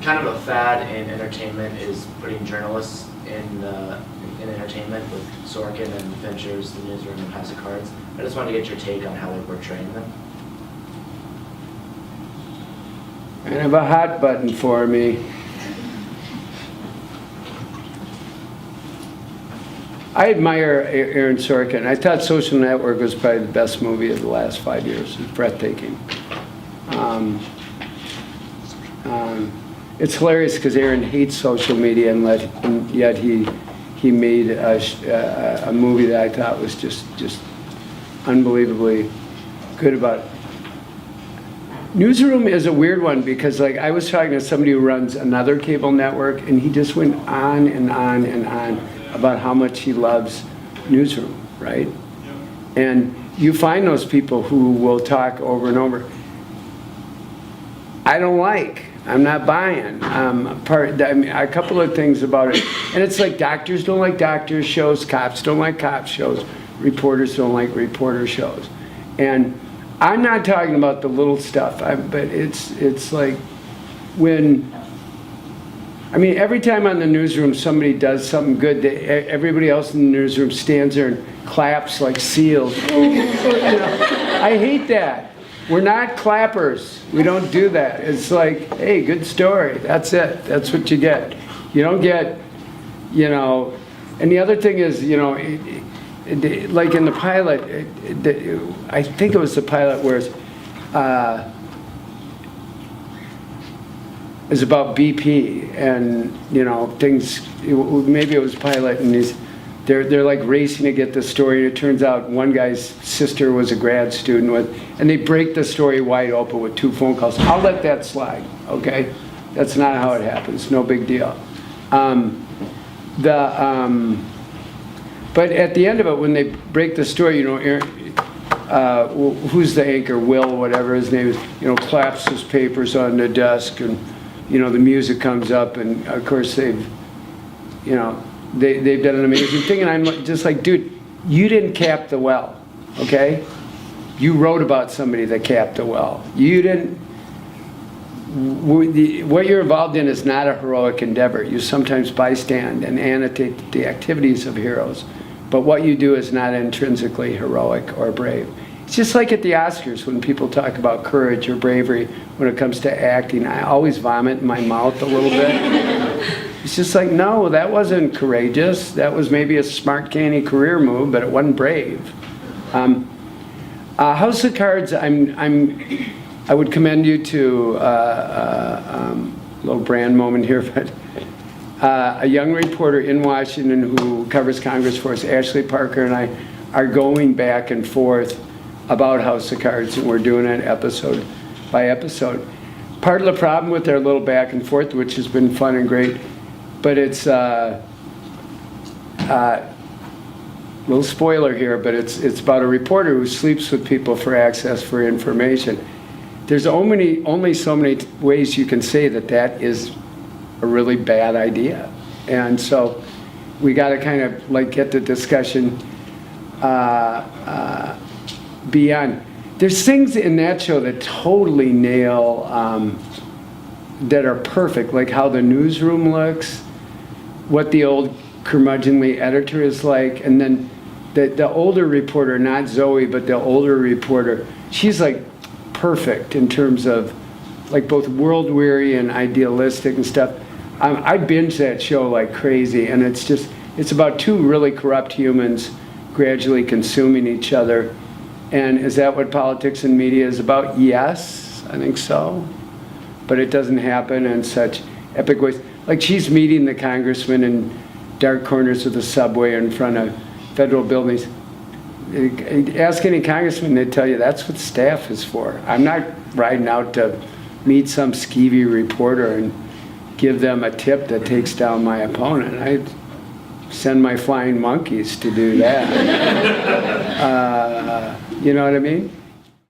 kind of a fad in entertainment is putting journalists in entertainment with Sorkin and Fincher's The Newsroom and House of Cards. I just wanted to get your take on how they're portraying them. I have a hot button for me. I admire Aaron Sorkin. I thought Social Network was probably the best movie of the last 5 years. It's breathtaking. It's hilarious because Aaron hates social media, and yet he made a movie that I thought was just unbelievably good about it. Newsroom is a weird one because, like, I was talking to somebody who runs another cable network, and he just went on and on and on about how much he loves Newsroom, right? And you find those people who will talk over and over. I'm not buying. A couple of things about it. And it's like doctors don't like doctor shows, cops don't like cop shows, reporters don't like reporter shows. And I'm not talking about the little stuff, but it's like when, every time on the Newsroom somebody does something good, everybody else in the newsroom stands there and claps like seals. I hate that. We're not clappers. We don't do that. It's like, hey, good story. That's it. That's what you get. You don't get, and the other thing is, like in the pilot, I think it was the pilot where it's about BP and, things, maybe it was pilot and they're like racing to get the story, and it turns out one guy's sister was a grad student and they break the story wide open with 2 phone calls. I'll let that slide, okay? That's not how it happens, no big deal. But at the end of it, when they break the story, who's the anchor, Will, whatever his name is, claps his papers on the desk, and, the music comes up, and of course they've done an amazing thing, and I'm just like, dude, you didn't cap the well, okay? You wrote about somebody that capped the well. You didn't, what you're involved in is not a heroic endeavor. You sometimes bystand and annotate the activities of heroes, but what you do is not intrinsically heroic or brave. It's just like at the Oscars when people talk about courage or bravery when it comes to acting. I always vomit in my mouth a little bit. It's just like, no, that wasn't courageous. That was maybe a smart, canny career move, but it wasn't brave. House of Cards, I would commend you to a little brand moment here, but a young reporter in Washington who covers Congress for us, Ashley Parker, and I are going back and forth about House of Cards, and we're doing it episode by episode. Part of the problem with their little back and forth, which has been fun and great, but it's little spoiler here, but it's about a reporter who sleeps with people for access for information. There's only so many ways you can say that is a really bad idea, and so we got to kind of like get the discussion beyond. There's things in that show that totally nail, that are perfect, like how the newsroom looks, what the old curmudgeonly editor is like, and then the older reporter, not Zoe, but the older reporter, she's like perfect in terms of like both world weary and idealistic and stuff. I binge that show like crazy, and it's about 2 really corrupt humans gradually consuming each other. And is that what politics and media is about? Yes, I think so. But it doesn't happen in such epic ways. Like she's meeting the congressman in dark corners of the subway in front of federal buildings. Ask any congressman, they tell you that's what staff is for. I'm not riding out to meet some skeevy reporter and give them a tip that takes down my opponent. I send my flying monkeys to do that. You know what I mean?